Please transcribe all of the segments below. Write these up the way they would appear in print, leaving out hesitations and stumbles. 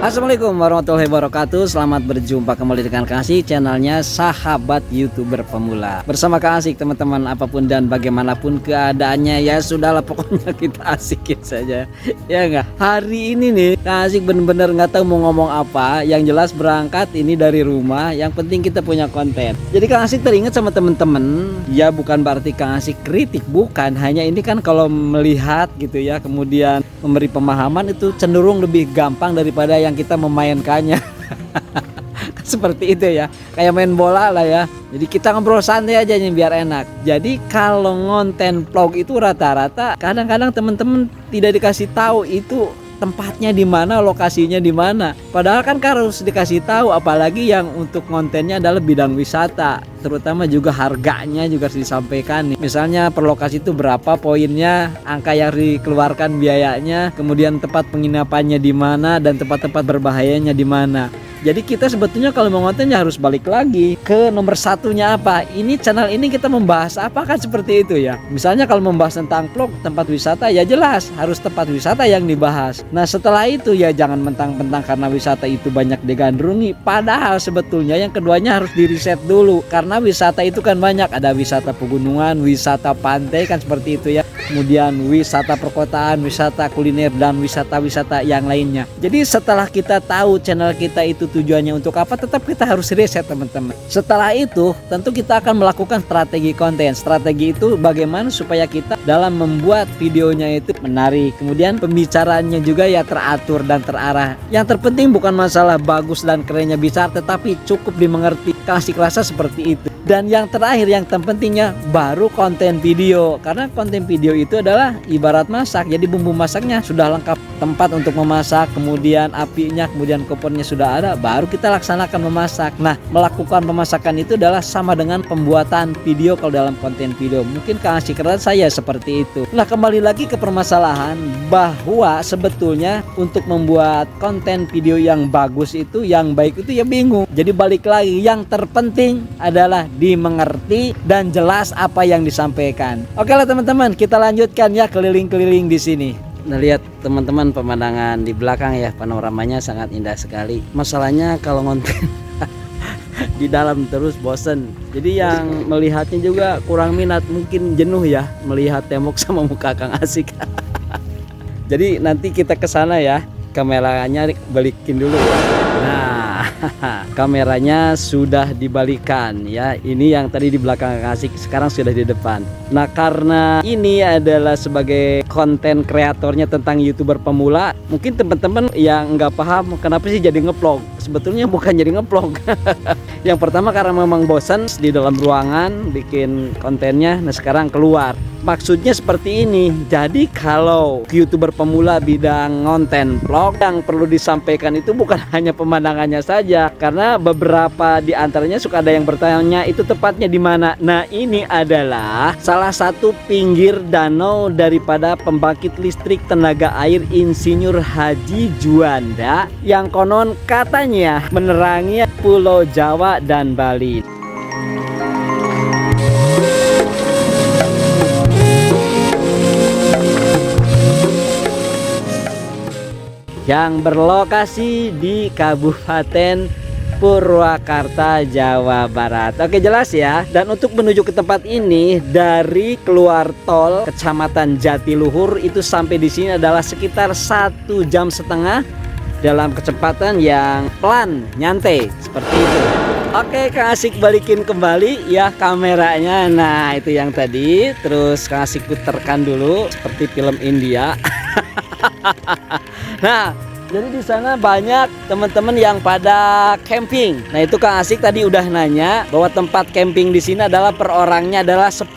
Assalamualaikum warahmatullahi wabarakatuh. Selamat berjumpa kembali dengan Kang Asik, channelnya Sahabat YouTuber Pemula. Bersama Kang Asik teman-teman, apapun dan bagaimanapun keadaannya, ya sudahlah pokoknya kita asikin saja. Ya enggak? Hari ini nih Kang Asik bener-bener nggak tahu mau ngomong apa. Yang jelas berangkat ini dari rumah, yang penting kita punya konten. Jadi Kang Asik teringat sama teman-teman, ya bukan berarti Kang Asik kritik, bukan. Hanya ini kan kalau melihat gitu ya, kemudian memberi pemahaman itu cenderung lebih gampang daripada yang kita memainkannya. Seperti itu ya, kayak main bola lah ya. Jadi kita ngobrol santai aja nih biar enak. Jadi kalau ngonten vlog itu rata-rata kadang-kadang temen-temen tidak dikasih tahu itu tempatnya di mana, lokasinya di mana. Padahal kan harus dikasih tahu, apalagi yang untuk kontennya adalah bidang wisata. Terutama juga harganya juga harus disampaikan nih. Misalnya per lokasi itu berapa poinnya, angka yang dikeluarkan biayanya, kemudian tempat penginapannya di mana dan tempat-tempat berbahayanya di mana. Jadi kita sebetulnya kalau mau konten ya harus balik lagi ke nomor satunya apa. Ini channel ini kita membahas apa kan, seperti itu ya. Misalnya kalau membahas tentang vlog tempat wisata, ya jelas harus tempat wisata yang dibahas. Nah setelah itu ya jangan mentang-mentang karena wisata itu banyak digandrungi. Padahal sebetulnya yang keduanya harus diriset dulu. Karena wisata itu kan banyak. Ada wisata pegunungan, wisata pantai kan seperti itu ya. Kemudian wisata perkotaan, wisata kuliner, dan wisata-wisata yang lainnya. Jadi setelah kita tahu channel kita itu tujuannya untuk apa, tetap kita harus riset teman-teman. Setelah itu tentu kita akan melakukan strategi konten. Strategi itu bagaimana supaya kita dalam membuat videonya itu menarik, kemudian pembicaraannya juga ya teratur dan terarah. Yang terpenting bukan masalah bagus dan kerennya bicara, tetapi cukup dimengerti, kasih rasa seperti itu. Dan yang terakhir yang terpentingnya baru konten video, karena konten video itu adalah ibarat masak. Jadi bumbu masaknya sudah lengkap, tempat untuk memasak, kemudian apinya, kemudian kompornya sudah ada, baru kita laksanakan memasak. Nah melakukan pemasakan itu adalah sama dengan pembuatan video kalau dalam konten video. Mungkin Kang Asik keren saya seperti itu. Nah kembali lagi ke permasalahan bahwa sebetulnya untuk membuat konten video yang bagus itu, yang baik itu ya bingung. Jadi balik lagi, yang terpenting adalah dimengerti dan jelas apa yang disampaikan. Oke lah teman-teman, kita lanjutkan ya keliling-keliling di sini. Nah lihat teman-teman pemandangan di belakang ya, panoramanya sangat indah sekali. Masalahnya kalau ngonten di dalam terus bosen. Jadi yang melihatnya juga kurang minat, mungkin jenuh ya melihat tembok sama muka Kang Asik. Jadi nanti kita ke sana ya. Kameranya balikin dulu. Nah, kameranya sudah dibalikan ya. Ini yang tadi di belakang Kang Asik, sekarang sudah di depan. Nah, karena ini adalah sebagai konten kreatornya tentang YouTuber pemula, mungkin teman-teman yang nggak paham kenapa sih jadi ngevlog. Sebetulnya bukan jadi ngevlog. Yang pertama karena memang bosan di dalam ruangan bikin kontennya. Nah, sekarang keluar. Maksudnya seperti ini. Jadi kalau YouTuber pemula bidang konten vlog, yang perlu disampaikan itu bukan hanya pemandangannya saja, karena beberapa di antaranya suka ada yang bertanya itu tepatnya di mana. Nah ini adalah salah satu pinggir danau daripada pembangkit listrik tenaga air Insinyur Haji Juanda, yang konon katanya menerangi Pulau Jawa dan Bali. Yang berlokasi di Kabupaten Purwakarta, Jawa Barat. Oke jelas ya. Dan untuk menuju ke tempat ini dari keluar tol Kecamatan Jatiluhur itu sampai di sini adalah sekitar 1,5 jam dalam kecepatan yang pelan, nyantai seperti itu. Oke Kang Asik balikin kembali ya kameranya. Nah itu yang tadi. Terus Kang Asik puterkan dulu seperti film India. Nah Jadi di sana banyak teman-teman yang pada camping. Nah itu Kang Asik tadi udah nanya bahwa tempat camping di sini adalah per orangnya adalah 10.000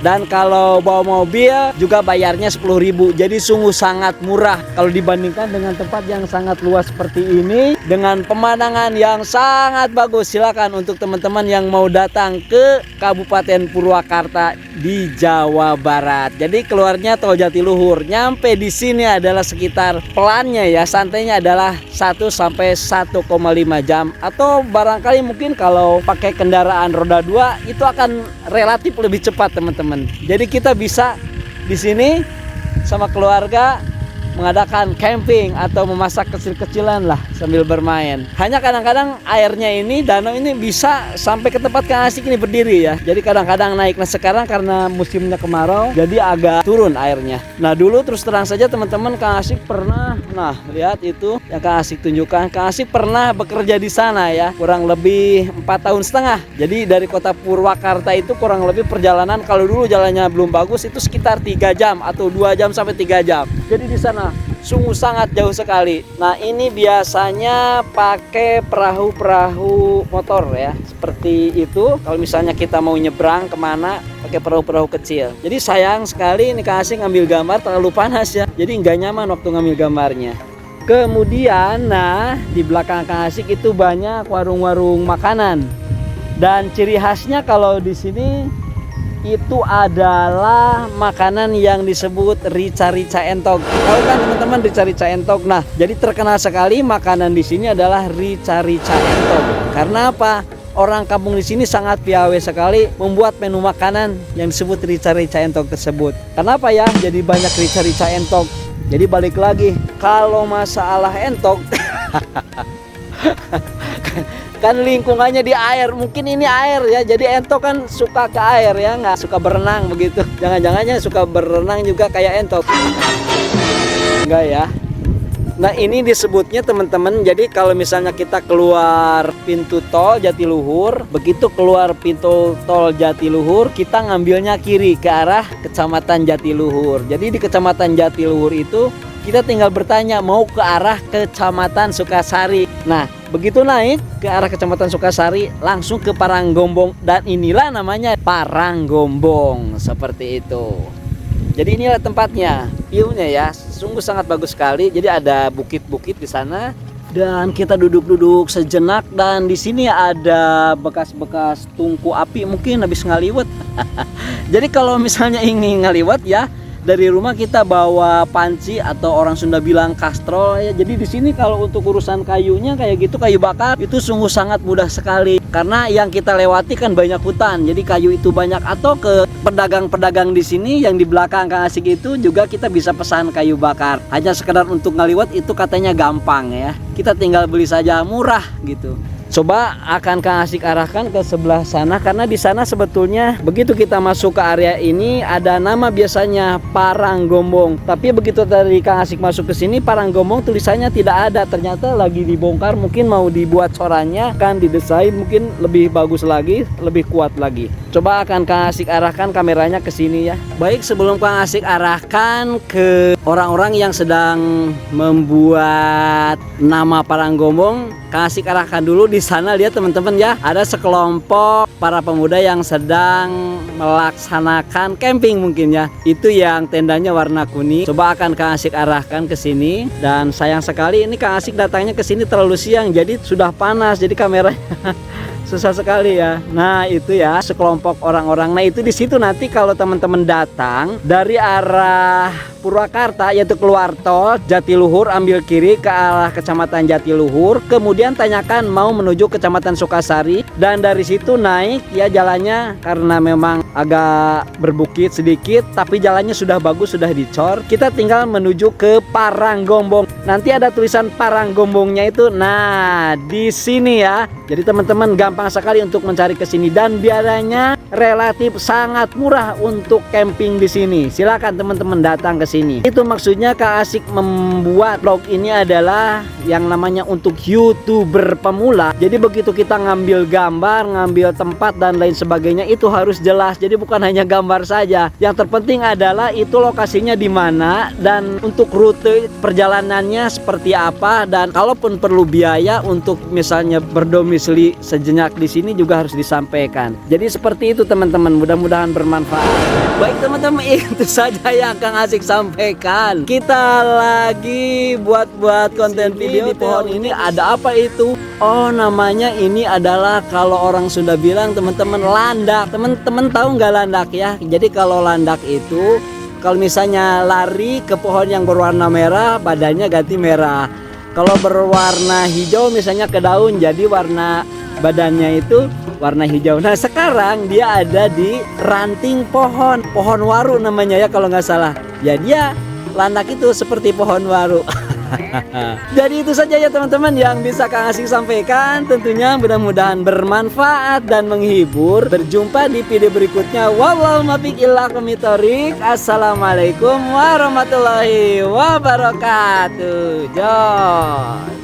dan kalau bawa mobil juga bayarnya 10.000. Jadi sungguh sangat murah kalau dibandingkan dengan tempat yang sangat luas seperti ini dengan pemandangan yang sangat bagus. Silakan untuk teman-teman yang mau datang ke Kabupaten Purwakarta di Jawa Barat. Jadi keluarnya tol Jatiluhur, nyampe di sini adalah sekitar pelannya ya, santainya adalah 1 sampai 1,5 jam atau barangkali mungkin kalau pakai kendaraan roda 2 itu akan relatif lebih cepat teman-teman. Jadi kita bisa di sini sama keluarga mengadakan camping atau memasak kecil-kecilan lah sambil bermain. Hanya kadang-kadang airnya ini, danau ini bisa sampai ke tempat Kang Asik ini berdiri ya. Jadi kadang-kadang naik. Nah sekarang karena musimnya kemarau jadi agak turun airnya. Nah dulu terus terang saja teman-teman, Kang Asik pernah, nah lihat itu yang Kang Asik tunjukkan. Kang Asik pernah bekerja di sana ya, kurang lebih 4 tahun setengah. Jadi dari kota Purwakarta itu kurang lebih perjalanan kalau dulu jalannya belum bagus itu sekitar 3 jam atau 2 jam sampai 3 jam. Jadi di sana sungguh sangat jauh sekali. Nah ini biasanya pakai perahu-perahu motor ya, seperti itu. Kalau misalnya kita mau nyebrang kemana pakai perahu-perahu kecil. Jadi sayang sekali ini Kang Asik ngambil gambar terlalu panas ya, jadi nggak nyaman waktu ngambil gambarnya. Kemudian nah di belakang Kang Asik itu banyak warung-warung makanan dan ciri khasnya kalau di sini itu adalah makanan yang disebut rica-rica entok. Tahu kan teman-teman rica-rica entok? Nah, jadi terkenal sekali makanan di sini adalah rica-rica entok. Karena apa? Orang kampung di sini sangat piawai sekali membuat menu makanan yang disebut rica-rica entok tersebut. Kenapa ya? Jadi banyak rica-rica entok. Jadi balik lagi, kalau masalah entok kan lingkungannya di air, mungkin ini air ya, jadi entok kan suka ke air ya, nggak suka berenang begitu. Jangan-jangannya suka berenang juga kayak entok, enggak ya. Nah ini disebutnya teman-teman, jadi kalau misalnya kita keluar pintu tol Jatiluhur, begitu keluar pintu tol Jatiluhur kita ngambilnya kiri ke arah Kecamatan Jatiluhur. Jadi di Kecamatan Jatiluhur itu kita tinggal bertanya mau ke arah Kecamatan Sukasari. Nah begitu naik ke arah Kecamatan Sukasari langsung ke Paranggombong, dan inilah namanya Paranggombong seperti itu. Jadi inilah tempatnya, view-nya ya, sungguh sangat bagus sekali. Jadi ada bukit-bukit di sana dan kita duduk-duduk sejenak, dan di sini ada bekas-bekas tungku api mungkin habis ngaliwet. Jadi kalau misalnya ingin ngaliwet ya, dari rumah kita bawa panci atau orang Sunda bilang kastrol ya. Jadi di sini kalau untuk urusan kayunya kayak gitu, kayu bakar itu sungguh sangat mudah sekali karena yang kita lewati kan banyak hutan. Jadi kayu itu banyak, atau ke pedagang-pedagang di sini yang di belakang Kang Asik itu juga kita bisa pesan kayu bakar. Hanya sekedar untuk ngaliwat itu katanya gampang ya. Kita tinggal beli saja, murah gitu. Coba akan Kang Asik arahkan ke sebelah sana, karena di sana sebetulnya begitu kita masuk ke area ini ada nama biasanya Paranggombong. Tapi begitu dari Kang Asik masuk ke sini, Paranggombong tulisannya tidak ada. Ternyata lagi dibongkar, mungkin mau dibuat corannya, kan didesain mungkin lebih bagus lagi, lebih kuat lagi. Coba akan Kang Asik arahkan kameranya ke sini ya. Baik, sebelum Kang Asik arahkan ke orang-orang yang sedang membuat nama Paranggombong, Kang Asik arahkan dulu di sana. Lihat teman-teman ya, ada sekelompok para pemuda yang sedang melaksanakan camping mungkin ya. Itu yang tendanya warna kuning. Coba akan Kang Asik arahkan ke sini, dan sayang sekali ini Kang Asik datangnya ke sini terlalu siang, jadi sudah panas, jadi kameranya susah sekali ya. Nah itu ya sekelompok orang-orang. Nah itu di situ nanti kalau teman-teman datang dari arah Purwakarta, yaitu keluar tol Jatiluhur, ambil kiri ke arah Kecamatan Jatiluhur, kemudian tanyakan mau menuju Kecamatan Sukasari, dan dari situ naik ya jalannya, karena memang agak berbukit sedikit tapi jalannya sudah bagus, sudah dicor. Kita tinggal menuju ke Paranggombong. Nanti ada tulisan Paranggombongnya itu, nah di sini ya. Jadi teman-teman gampang sekali untuk mencari ke sini, dan biayanya relatif sangat murah untuk camping di sini. Silakan teman-teman datang ke sini. Itu maksudnya Kak Asik membuat vlog ini adalah yang namanya untuk YouTuber pemula. Jadi begitu kita ngambil gambar, ngambil tempat dan lain sebagainya itu harus jelas. Jadi bukan hanya gambar saja. Yang terpenting adalah itu lokasinya di mana dan untuk rute perjalanannya seperti apa, dan kalaupun perlu biaya untuk misalnya berdomisili sejenak di sini juga harus disampaikan. Jadi seperti itu teman-teman, mudah-mudahan bermanfaat. Baik teman-teman, itu saja yang Kang Asik sampaikan. Kita lagi buat konten video di pohon ini. Ada apa itu? Oh, namanya ini adalah kalau orang Sunda bilang teman-teman landak. Teman-teman tahu nggak landak ya? Jadi kalau landak itu kalau misalnya lari ke pohon yang berwarna merah, badannya ganti merah. Kalau berwarna hijau misalnya ke daun, jadi warna badannya itu warna hijau. Nah sekarang dia ada di ranting pohon waru namanya ya kalau nggak salah. Ya dia landak itu seperti pohon waru. Jadi itu saja ya teman-teman yang bisa Kang Asik sampaikan. Tentunya mudah-mudahan bermanfaat dan menghibur. Berjumpa di video berikutnya. Wallahu muwaffiq ila aqwamit thoriq. Assalamualaikum warahmatullahi wabarakatuh. Jos.